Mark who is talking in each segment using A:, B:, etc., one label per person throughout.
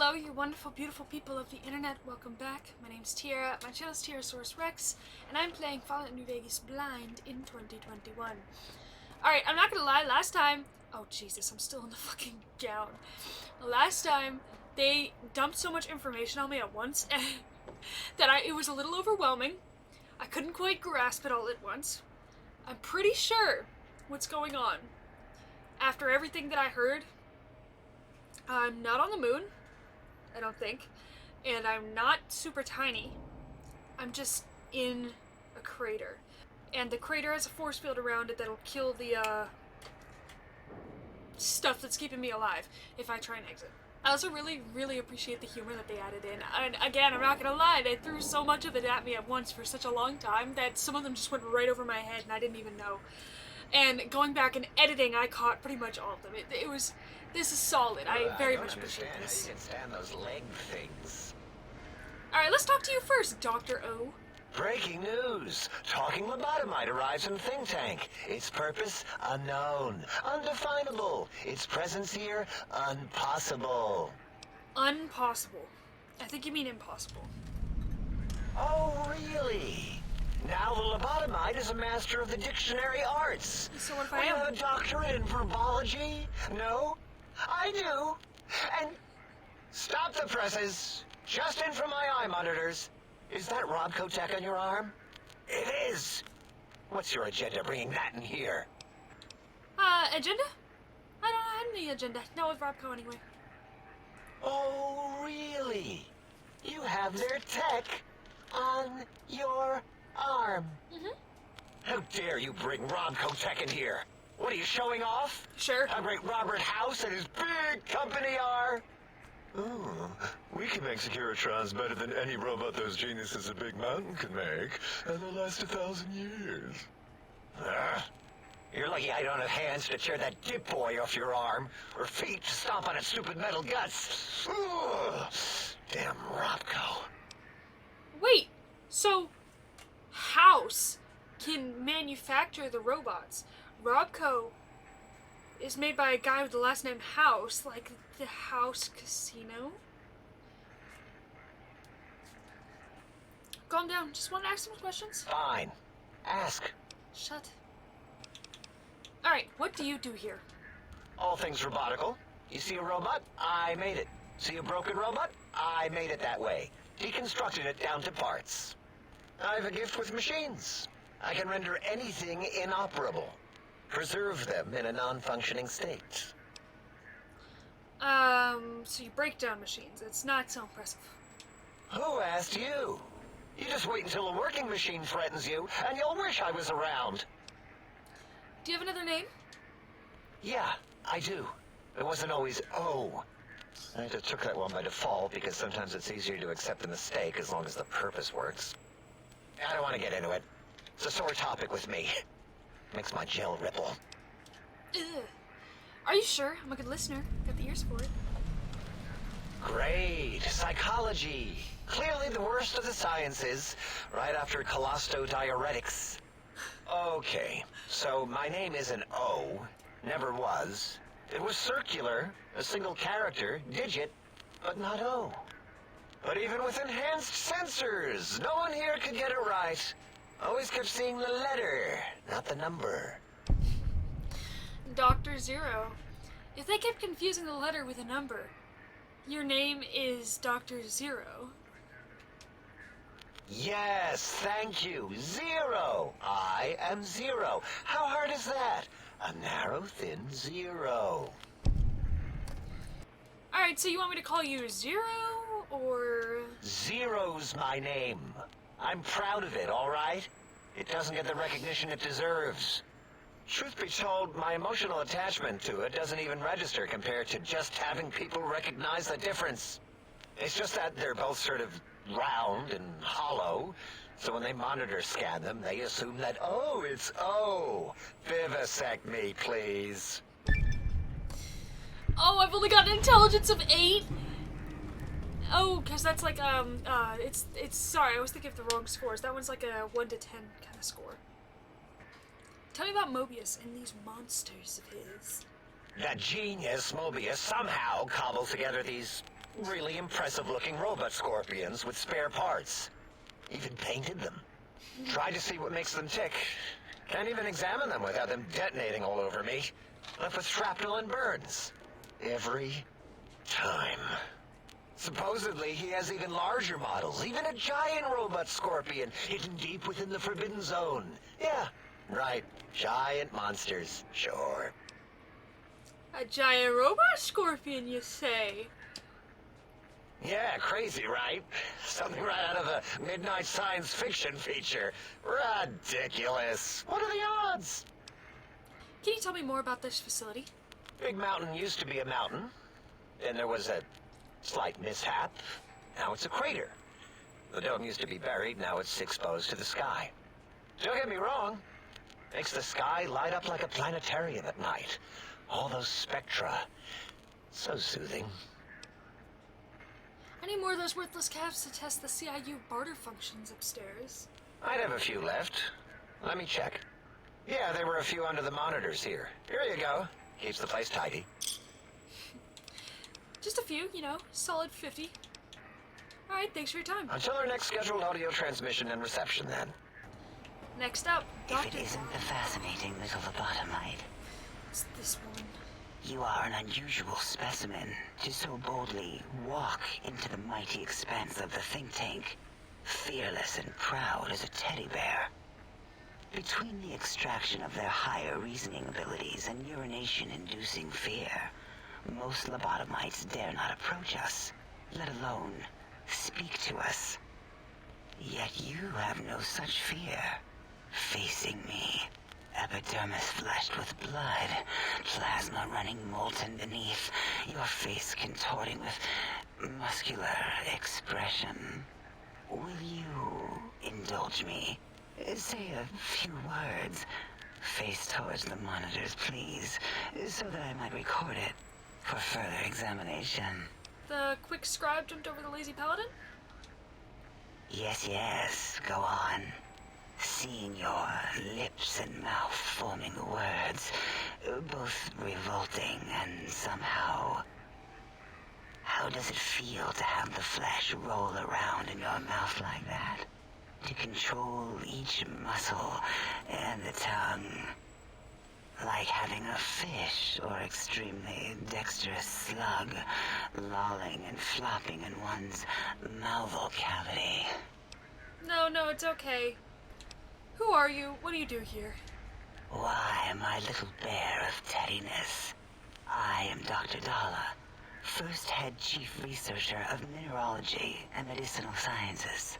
A: Hello, you wonderful, beautiful people of the internet. Welcome back. My name's Tiara. My channel is tierrasaurusrex, and I'm playing Fallout New Vegas Blind in 2021. Alright, I'm not gonna lie, last time... Oh, Jesus, I'm still in the fucking gown. Last time, they dumped so much information on me at once that it was a little overwhelming. I couldn't quite grasp it all at once. I'm pretty sure what's going on. After everything that I heard, I'm not on the moon, I don't think, and I'm not super tiny. I'm just in a crater. And the crater has a force field around it that'll kill the, stuff that's keeping me alive if I try and exit. I also really appreciate the humor that they added in. And again, I'm not gonna lie, they threw so much of it at me at once for such a long time that some of them just went right over my head and I didn't even know. And going back and editing, I caught pretty much all of them. This is solid. I very much appreciate this.
B: I don't understand how you can stand those leg things.
A: Alright, let's talk to you first, Dr. O.
B: Breaking news! Talking lobotomite arrives in think tank. Its purpose, unknown. Undefinable. Its presence here, impossible.
A: Unpossible. I think you mean impossible.
B: Oh, really? Now the lobotomite is a master of the dictionary arts.
A: So what if I
B: We
A: am?
B: have a doctorate in verbology? No? I do. And... Stop the presses. Just in from my eye monitors. Is that Robco tech on your arm? It is. What's your agenda bringing that in here?
A: Agenda? I don't have any agenda. Not with Robco anyway.
B: Oh, really? You have their tech on your arm.
A: Mm-hmm.
B: How dare you bring Robco tech in here? What are you showing off?
A: Sure.
B: How great Robert House and his big company are?
C: Oh, we can make Securitrons better than any robot those geniuses at Big Mountain can make, and they'll last 1,000 years.
B: You're lucky I don't have hands to tear that dip boy off your arm, or feet to stomp on its stupid metal guts. Ugh. Damn Robco.
A: Wait, so House can manufacture the robots. Robco is made by a guy with the last name House, like the House Casino. Calm down, just want to ask some questions.
B: Fine. Ask.
A: Shut. Alright, what do you do here?
B: All things robotical. You see a robot? I made it. See a broken robot? I made it that way. Deconstructed it down to parts. I've a gift with machines. I can render anything inoperable. Preserve them in a non-functioning state.
A: So you break down machines. It's not so impressive.
B: Who asked you? You just wait until a working machine threatens you, and you'll wish I was around.
A: Do you have another name?
B: Yeah, I do. It wasn't always O. I just took that one by default because sometimes it's easier to accept the mistake as long as the purpose works. I don't want to get into it. It's a sore topic with me. Makes my gel ripple.
A: Ugh. Are you sure? I'm a good listener. Got the ears for it.
B: Great. Psychology. Clearly the worst of the sciences, right after colostodiuretics. Okay, so my name isn't O. Never was. It was circular, a single character, digit, but not O. But even with enhanced sensors, no one here could get it right. Always kept seeing the letter, not the number.
A: Dr. Zero. If they kept confusing the letter with a number, your name is Dr. Zero.
B: Yes, thank you. Zero. I am Zero. How hard is that? A narrow, thin zero.
A: Alright, so you want me to call you Zero, or...
B: Zero's my name. I'm proud of it, all right? It doesn't get the recognition it deserves. Truth be told, my emotional attachment to it doesn't even register compared to just having people recognize the difference. It's just that they're both sort of round and hollow, so when they monitor scan them, they assume that, oh, it's O. Vivisect me, please.
A: Oh, I've only got an intelligence of 8? Oh, because that's like, sorry, I was thinking of the wrong scores. That one's like a 1 to 10 kind of score. Tell me about Mobius and these monsters of his.
B: That genius, Mobius, somehow cobbles together these Really impressive-looking robot scorpions with spare parts. Even painted them. Tried to see what makes them tick. Can't even examine them without them detonating all over me. Left with shrapnel and burns. Every time. Supposedly, he has even larger models, even a giant robot scorpion hidden deep within the Forbidden Zone. Yeah, right. Giant monsters, sure.
A: A giant robot scorpion, you say?
B: Yeah, crazy, right? Something right out of a midnight science fiction feature. Ridiculous. What are the odds?
A: Can you tell me more about this facility?
B: Big Mountain used to be a mountain. Then there was a slight mishap. Now it's a crater. The dome used to be buried, now it's exposed to the sky. Don't get me wrong. Makes the sky light up like a planetarium at night. All those spectra. So soothing.
A: I need more of those worthless calves to test the CIU barter functions upstairs.
B: I'd have a few left. Let me check. Yeah, there were a few under the monitors here. Here you go. Keeps the place tidy.
A: Just a few, you know, solid 50. Alright, thanks for your time.
B: Until our next scheduled audio transmission and reception, then.
A: Next up,
D: If
A: Dr.
D: it isn't the fascinating little lobotomite,
A: It's this one.
D: you are an unusual specimen to so boldly walk into the mighty expanse of the think tank, fearless and proud as a teddy bear. Between the extraction of their higher reasoning abilities and urination-inducing fear, most lobotomites dare not approach us, let alone speak to us. Yet you have no such fear. Facing me, epidermis flushed with blood, plasma running molten beneath, your face contorting with muscular expression. Will you indulge me? Say a few words. Face towards the monitors, please, so that I might record it for further examination.
A: The quick scribe jumped over the lazy paladin?
D: Yes, go on. Seeing your lips and mouth forming words, both revolting and somehow... How does it feel to have the flesh roll around in your mouth like that? To control each muscle and the tongue. Like having a fish or extremely dexterous slug lolling and flopping in one's malval cavity.
A: No, it's okay. Who are you? What do you do here?
D: Why, my little bear of teddiness. I am Dr. Dala, first head chief researcher of mineralogy and medicinal sciences.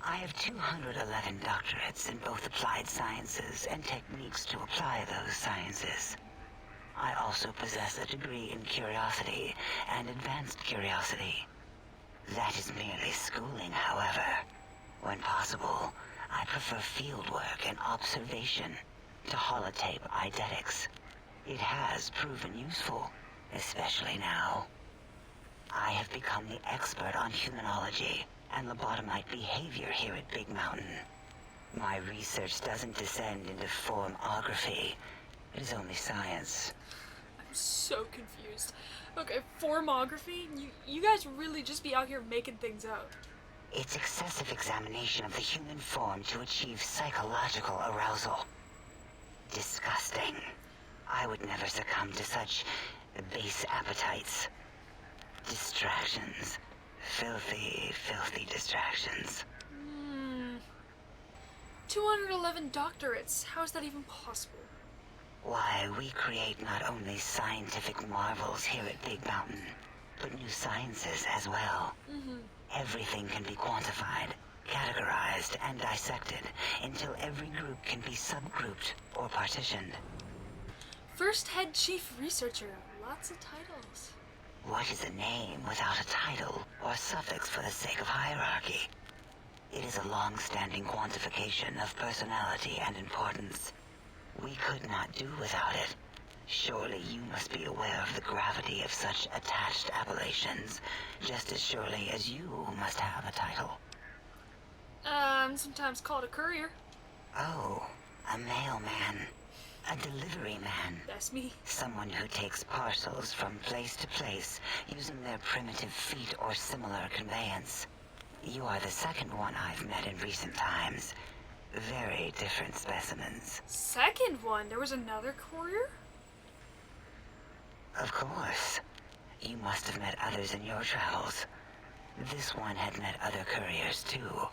D: I have 211 doctorates in both applied sciences and techniques to apply those sciences. I also possess a degree in curiosity and advanced curiosity. That is merely schooling, however. When possible, I prefer fieldwork and observation to holotape eidetics. It has proven useful, especially now. I have become the expert on humanology and lobotomite behavior here at Big Mountain. My research doesn't descend into formography. It is only science.
A: I'm so confused. Okay, formography? You guys really just be out here making things up.
D: It's excessive examination of the human form to achieve psychological arousal. Disgusting. I would never succumb to such base appetites. Distractions. Filthy distractions.
A: 211 doctorates. How is that even possible?
D: Why, we create not only scientific marvels here at Big Mountain, but new sciences as well. Everything can be quantified, categorized, and dissected until every group can be subgrouped or partitioned.
A: First head chief researcher. Lots of titles.
D: What is a name without a title or suffix for the sake of hierarchy? It is a long-standing quantification of personality and importance. We could not do without it. Surely you must be aware of the gravity of such attached appellations, just as surely as you must have a title.
A: Sometimes called a courier.
D: Oh, a mailman. A delivery man.
A: That's me.
D: Someone who takes parcels from place to place using their primitive feet or similar conveyance. You are the second one I've met in recent times. Very different specimens.
A: Second one? There was another courier?
D: Of course. You must have met others in your travels. This one had met other couriers too,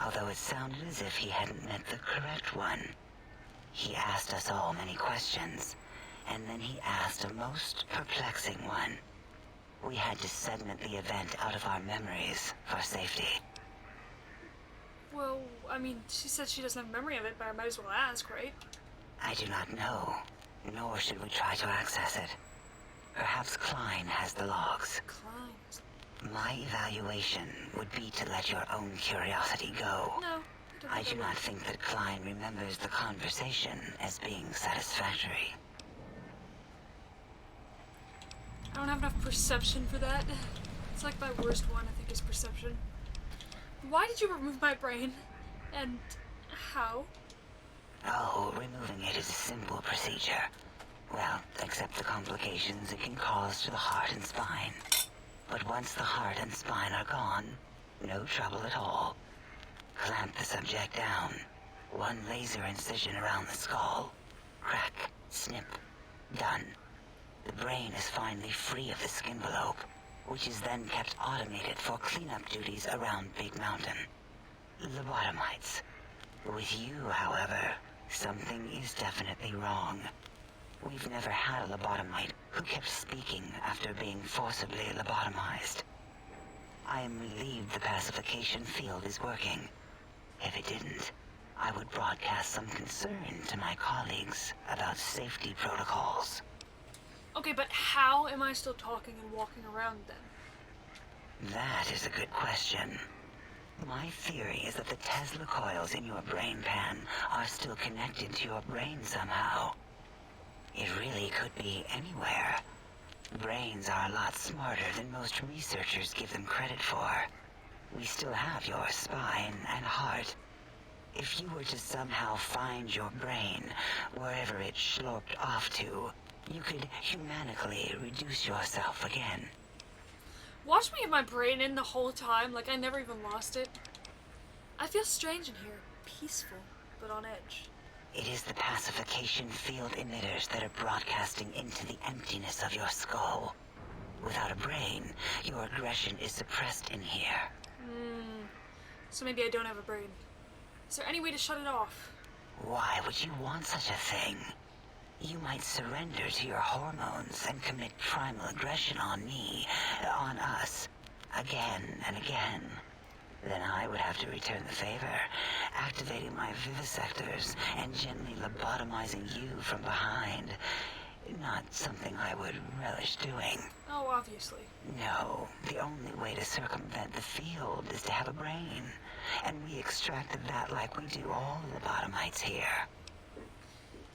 D: although it sounded as if he hadn't met the correct one. He asked us all many questions, and then he asked a most perplexing one. We had to segment the event out of our memories for safety.
A: Well, I mean, she said she doesn't have memory of it, but I might as well ask, right?
D: I do not know, nor should we try to access it. Perhaps Klein has the logs.
A: Klein.
D: My evaluation would be to let your own curiosity go.
A: No.
D: I do not think that Klein remembers the conversation as being satisfactory.
A: I don't have enough perception for that. It's like my worst one, I think, is perception. Why did you remove my brain? And how?
D: Oh, removing it is a simple procedure. Well, except the complications it can cause to the heart and spine. But once the heart and spine are gone, no trouble at all. Clamp the subject down. One laser incision around the skull. Crack. Snip. Done. The brain is finally free of the skin envelope, which is then kept automated for cleanup duties around Big Mountain. Lobotomites. With you, however, something is definitely wrong. We've never had a lobotomite who kept speaking after being forcibly lobotomized. I am relieved the pacification field is working. If it didn't, I would broadcast some concern to my colleagues about safety protocols.
A: Okay, but how am I still talking and walking around then?
D: That is a good question. My theory is that the Tesla coils in your brain pan are still connected to your brain somehow. It really could be anywhere. Brains are a lot smarter than most researchers give them credit for. We still have your spine and heart. If you were to somehow find your brain, wherever it sloped off to, you could humanically reduce yourself again.
A: Watch me have my brain in the whole time, like I never even lost it. I feel strange in here. Peaceful, but on edge.
D: It is the pacification field emitters that are broadcasting into the emptiness of your skull. Without a brain, your aggression is suppressed in here.
A: So maybe I don't have a brain. Is there any way to shut it off?
D: Why would you want such a thing? You might surrender to your hormones and commit primal aggression on me, on us, again and again. Then I would have to return the favor, activating my vivisectors and gently lobotomizing you from behind. Not something I would relish doing.
A: Oh, obviously.
D: No, the only way to circumvent the field is to have a brain. And we extracted that like we do all lobotomites here.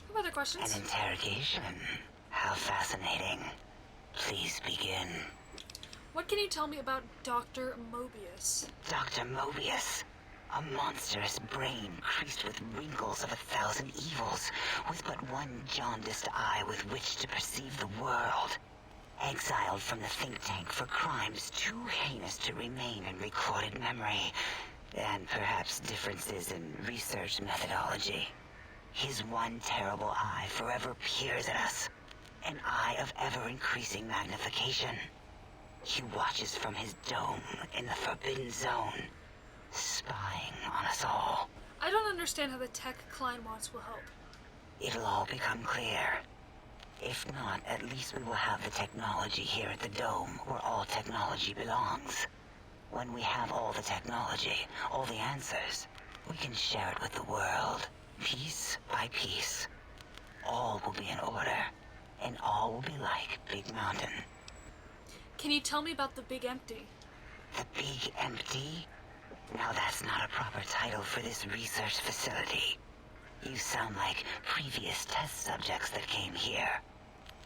A: Have other questions?
D: An interrogation. How fascinating. Please begin.
A: What can you tell me about Dr. Mobius?
D: Dr. Mobius. A monstrous brain creased with wrinkles of 1,000 evils, with but one jaundiced eye with which to perceive the world. Exiled from the think tank for crimes too heinous to remain in recorded memory, and perhaps differences in research methodology. His one terrible eye forever peers at us, an eye of ever-increasing magnification. He watches from his dome in the Forbidden Zone, spying on us all.
A: I don't understand how the tech Klein wants will help.
D: It'll all become clear. If not, at least we will have the technology here at the dome where all technology belongs. When we have all the technology, all the answers, we can share it with the world, piece by piece. All will be in order, and all will be like Big Mountain.
A: Can you tell me about the Big Empty?
D: The Big Empty? Now that's not a proper title for this research facility. You sound like previous test subjects that came here.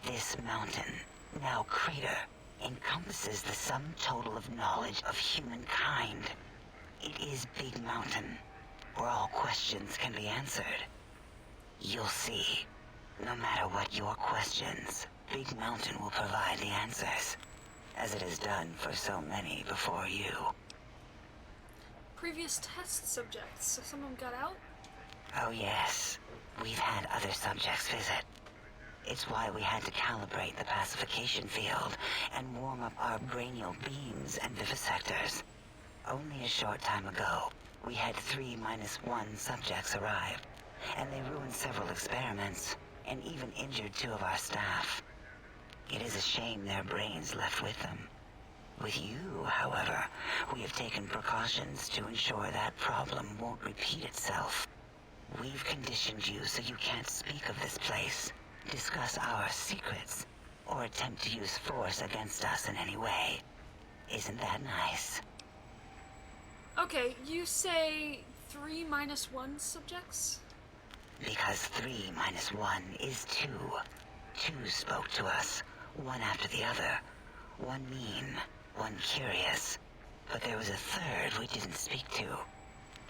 D: This mountain, now crater, encompasses the sum total of knowledge of humankind. It is Big Mountain, where all questions can be answered. You'll see. No matter what your questions, Big Mountain will provide the answers, as it has done for so many before you.
A: Previous test subjects, so some of them got out?
D: Oh yes, we've had other subjects visit. It's why we had to calibrate the pacification field and warm up our brainial beams and vivisectors. Only a short time ago, we had 3-1 subjects arrive, and they ruined several experiments, and even injured 2 of our staff. It is a shame their brains left with them. With you, however, we have taken precautions to ensure that problem won't repeat itself. We've conditioned you so you can't speak of this place, discuss our secrets, or attempt to use force against us in any way. Isn't that nice?
A: Okay, you say 3-1 subjects?
D: Because 3-1 is 2. 2 spoke to us, one after the other. One mean, one curious. But there was a third we didn't speak to.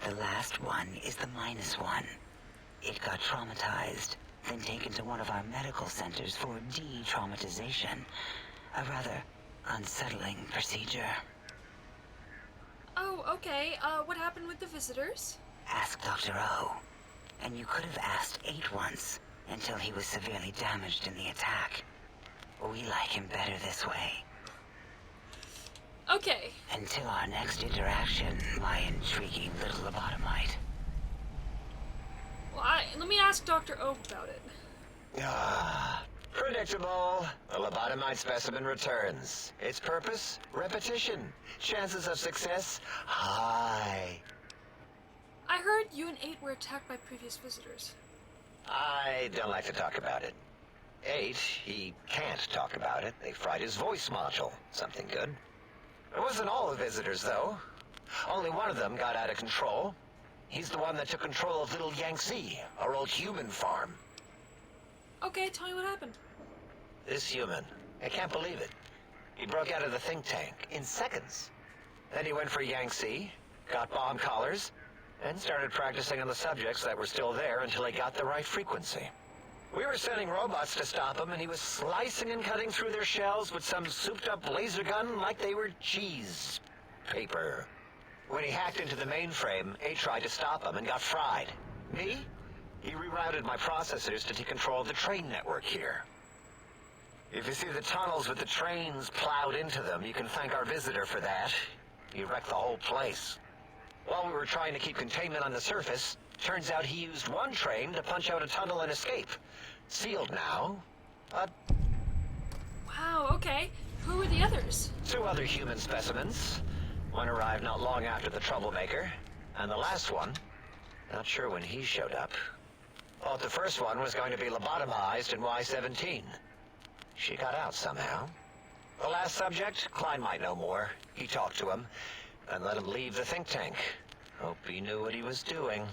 D: The last one is the -1. It got traumatized, then taken to one of our medical centers for de-traumatization. A rather unsettling procedure.
A: Oh, okay. What happened with the visitors?
D: Ask Dr. O. And you could have asked 8 once, until he was severely damaged in the attack. We like him better this way.
A: Okay.
D: Until our next interaction, my intriguing little lobotomite.
A: Well, let me ask Dr. O about it.
B: Predictable. A lobotomite specimen returns. Its purpose? Repetition. Chances of success? High.
A: I heard you and 8 were attacked by previous visitors.
B: I don't like to talk about it. 8, he can't talk about it. They fried his voice module. Something good. It wasn't all the visitors, though. Only one of them got out of control. He's the one that took control of Little Yangtze, our old human farm.
A: Okay, tell me what happened.
B: This human, I can't believe it. He broke out of the think tank in seconds. Then he went for Yangtze, got bomb collars, and started practicing on the subjects that were still there until he got the right frequency. We were sending robots to stop him, and he was slicing and cutting through their shells with some souped-up laser gun like they were cheese paper. When he hacked into the mainframe, A tried to stop him and got fried. Me? He rerouted my processors to take control of the train network here. If you see the tunnels with the trains plowed into them, you can thank our visitor for that. He wrecked the whole place. While we were trying to keep containment on the surface, turns out he used one train to punch out a tunnel and escape. Sealed now.
A: Wow, okay. Who were the others?
B: 2 other human specimens. One arrived not long after the troublemaker, and the last one, not sure when he showed up. Thought the first one was going to be lobotomized in Y-17. She got out somehow. The last subject, Klein might know more. He talked to him, and let him leave the think tank. Hope he knew what he was doing.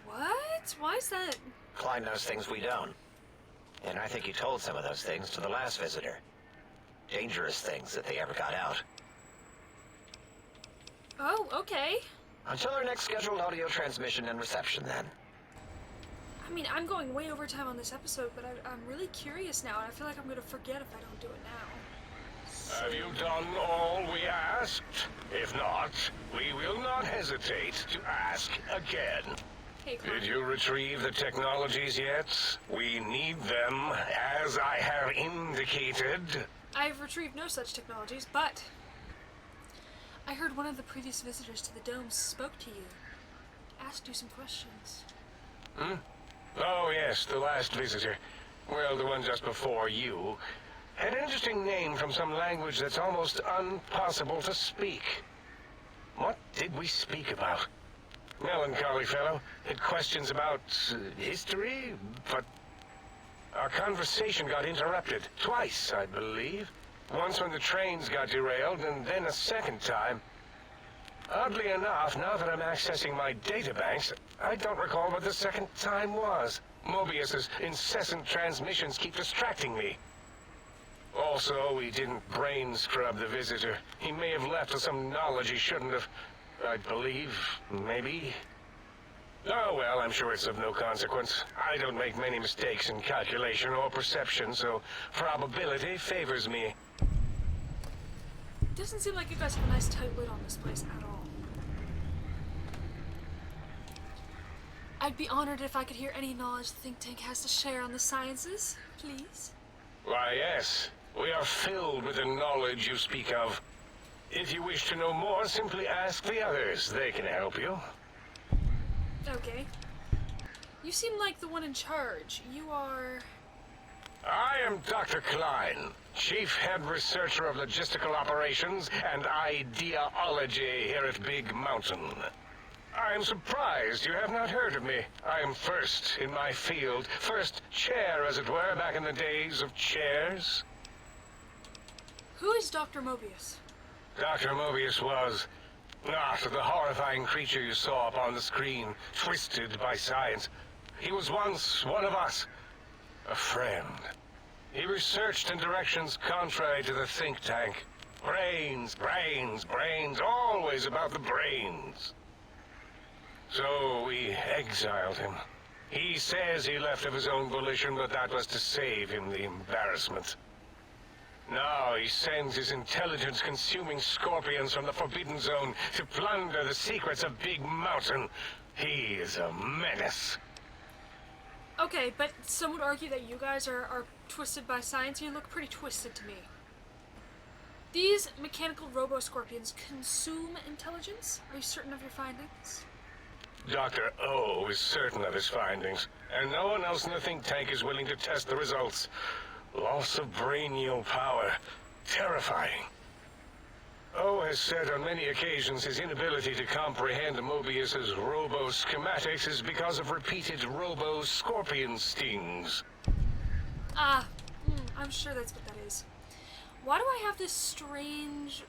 A: What? Why is that?
B: Klein knows things we don't. And I think he told some of those things to the last visitor. Dangerous things if they ever got out.
A: Oh, okay.
B: Until our next scheduled audio transmission and reception, then.
A: I mean, I'm going way over time on this episode, but I'm really curious now, and I feel like I'm going to forget if I don't do it now.
E: Have you done all we asked? If not, we will not hesitate to ask again.
A: Hey, Klein.
E: Did you retrieve the technologies yet? We need them, as I have indicated.
A: I've retrieved no such technologies, but I heard one of the previous visitors to the dome spoke to you. Asked you some questions.
E: Oh, yes, the last visitor. Well, the one just before you. Had an interesting name from some language that's almost impossible to speak. What did we speak about? Melancholy fellow. Had questions about history, but our conversation got interrupted. Twice, I believe. Once when the trains got derailed, and then a second time. Oddly enough, now that I'm accessing my databanks, I don't recall what the second time was. Mobius's incessant transmissions keep distracting me. Also, we didn't brain scrub the visitor. He may have left with some knowledge he shouldn't have. I believe, maybe. Oh, well, I'm sure it's of no consequence. I don't make many mistakes in calculation or perception, so probability favors me.
A: It doesn't seem like you guys have a nice tight lid on this place at all. I'd be honored if I could hear any knowledge the think tank has to share on the sciences, please.
E: Why, yes. We are filled with the knowledge you speak of. If you wish to know more, simply ask the others. They can help you.
A: Okay. You seem like the one in charge. You are...
E: I am Dr. Klein, Chief Head Researcher of Logistical Operations and Ideology here at Big Mountain. I am surprised you have not heard of me. I am first in my field, first chair, as it were, back in the days of chairs.
A: Who is Dr. Mobius?
E: Dr. Mobius was not the horrifying creature you saw up on the screen, twisted by science. He was once one of us, a friend. He researched in directions contrary to the think tank. Brains, brains, brains, always about the brains. So we exiled him. He says he left of his own volition, but that was to save him the embarrassment. Now he sends his intelligence-consuming scorpions from the Forbidden Zone to plunder the secrets of Big Mountain. He is a menace.
A: Okay, but some would argue that you guys are twisted by science. You look pretty twisted to me. These mechanical robo-scorpions consume intelligence? Are you certain of your findings?
E: Dr. O is certain of his findings, and no one else in the think tank is willing to test the results. Loss of brainial power. Terrifying. O has said on many occasions his inability to comprehend Mobius's robo-schematics is because of repeated robo-scorpion stings.
A: I'm sure that's what that is. Why do I have this strange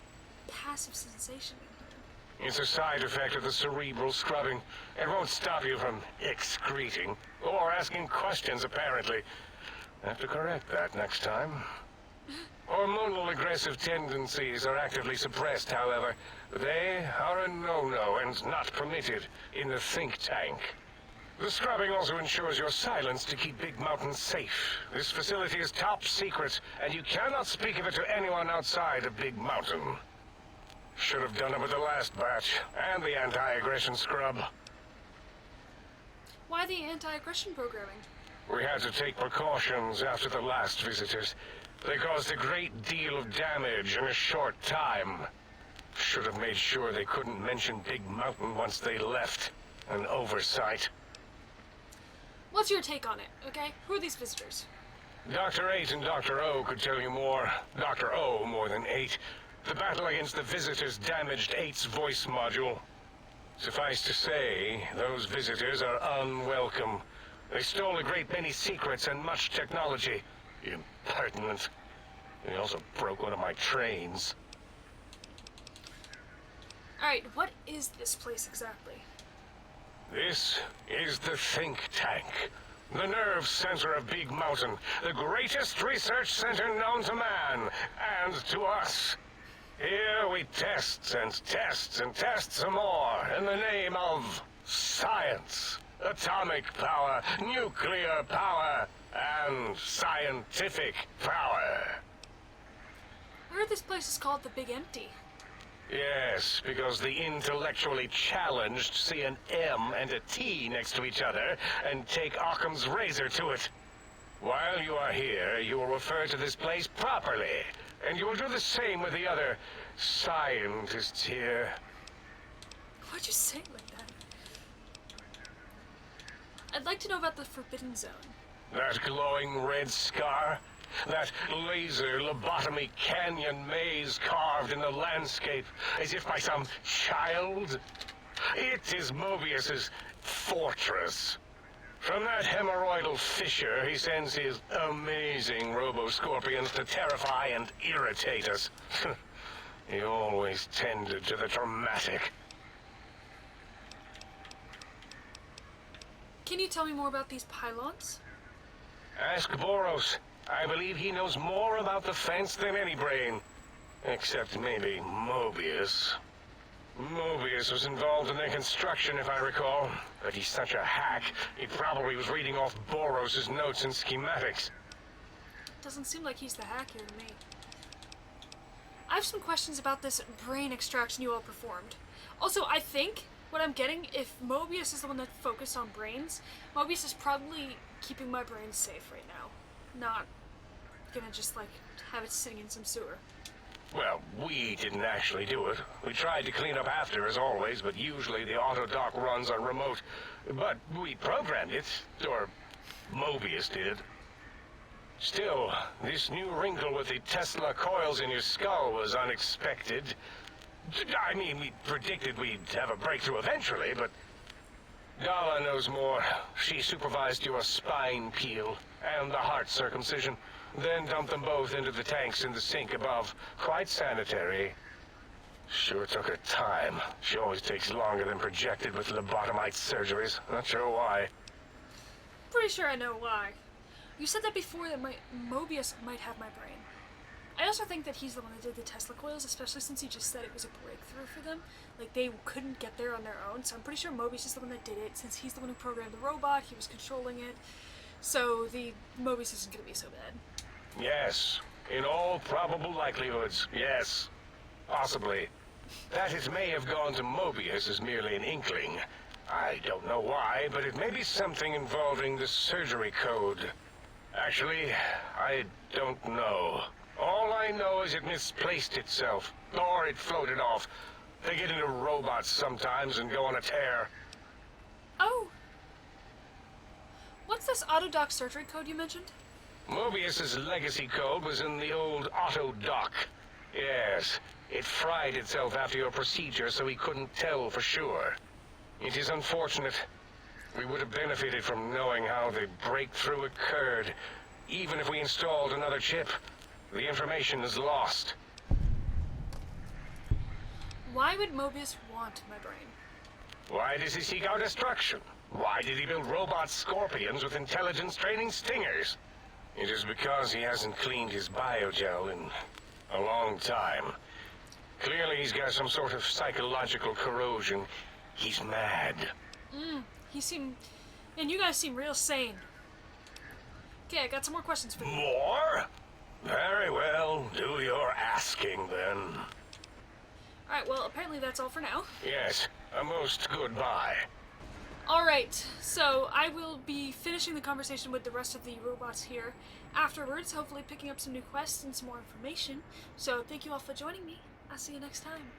A: passive sensation in here?
E: It's a side effect of the cerebral scrubbing. It won't stop you from excreting, or asking questions, apparently. I have to correct that next time. Hormonal aggressive tendencies are actively suppressed, however. They are a no-no and not permitted in the think tank. The scrubbing also ensures your silence to keep Big Mountain safe. This facility is top secret, and you cannot speak of it to anyone outside of Big Mountain. Should have done it with the last batch, and the anti-aggression scrub.
A: Why the anti-aggression programming?
E: We had to take precautions after the last visitors. They caused a great deal of damage in a short time. Should have made sure they couldn't mention Big Mountain once they left. An oversight.
A: What's your take on it, okay? Who are these visitors?
E: Dr. 8 and Dr. O could tell you more. Dr. O more than 8. The battle against the visitors damaged 8's voice module. Suffice to say, those visitors are unwelcome. They stole a great many secrets and much technology. Impertinent. They also broke one of my trains.
A: Alright, what is this place exactly?
E: This is the think tank. The nerve center of Big Mountain. The greatest research center known to man. And to us. Here we test and test and test some more in the name of science. Atomic power, nuclear power, and scientific power.
A: I heard this place is called the Big Empty.
E: Yes, because the intellectually challenged see an M and a T next to each other and take Occam's razor to it. While you are here, you will refer to this place properly, and you will do the same with the other scientists here.
A: Why'd you say it like that? I'd like to know about the Forbidden Zone.
E: That glowing red scar? That laser lobotomy canyon maze carved in the landscape as if by some child? It is Mobius's fortress. From that hemorrhoidal fissure, he sends his amazing robo-scorpions to terrify and irritate us. He always tended to the dramatic.
A: Can you tell me more about these pylons?
E: Ask Boros. I believe he knows more about the fence than any brain. Except maybe Mobius. Mobius was involved in their construction, if I recall. But he's such a hack, he probably was reading off Boros' notes and schematics.
A: Doesn't seem like he's the hack here to me. I have some questions about this brain extraction you all performed. Also, I think what I'm getting, if Mobius is the one that focused on brains, Mobius is probably keeping my brain safe right now. Not gonna just, like, have it sitting in some sewer.
E: Well, we didn't actually do it. We tried to clean up after, as always, but usually the auto dock runs on remote. But we programmed it, or Mobius did. Still, this new wrinkle with the Tesla coils in your skull was unexpected. I mean, we predicted we'd have a breakthrough eventually, but Dala knows more. She supervised your spine peel and the heart circumcision, then dumped them both into the tanks in the sink above. Quite sanitary. Sure took her time. She always takes longer than projected with lobotomite surgeries. Not sure why.
A: Pretty sure I know why. You said that before, that Mobius might have my brain. I also think that he's the one that did the Tesla coils, especially since he just said it was a breakthrough for them. Like, they couldn't get there on their own, so I'm pretty sure Mobius is the one that did it. Since he's the one who programmed the robot, he was controlling it. So the Mobius isn't going to be so bad.
E: Yes. In all probable likelihoods, yes. Possibly. That it may have gone to Mobius is merely an inkling. I don't know why, but it may be something involving the surgery code. Actually, I don't know. All I know is it misplaced itself, or it floated off. They get into robots sometimes and go on a tear.
A: Oh! What's this Autodoc surgery code you mentioned?
E: Mobius's legacy code was in the old auto dock. Yes, it fried itself after your procedure, so he couldn't tell for sure. It is unfortunate. We would have benefited from knowing how the breakthrough occurred. Even if we installed another chip, the information is lost.
A: Why would Mobius want my brain?
E: Why does he seek our destruction? Why did he build robot scorpions with intelligence training stingers? It is because he hasn't cleaned his biogel in a long time. Clearly he's got some sort of psychological corrosion. He's mad.
A: And you guys seem real sane. Okay, I got some more questions for you.
E: More? Very well, do your asking then.
A: Alright, well, apparently that's all for now.
E: Yes, a most goodbye.
A: Alright, so I will be finishing the conversation with the rest of the robots here afterwards, hopefully picking up some new quests and some more information. So thank you all for joining me. I'll see you next time.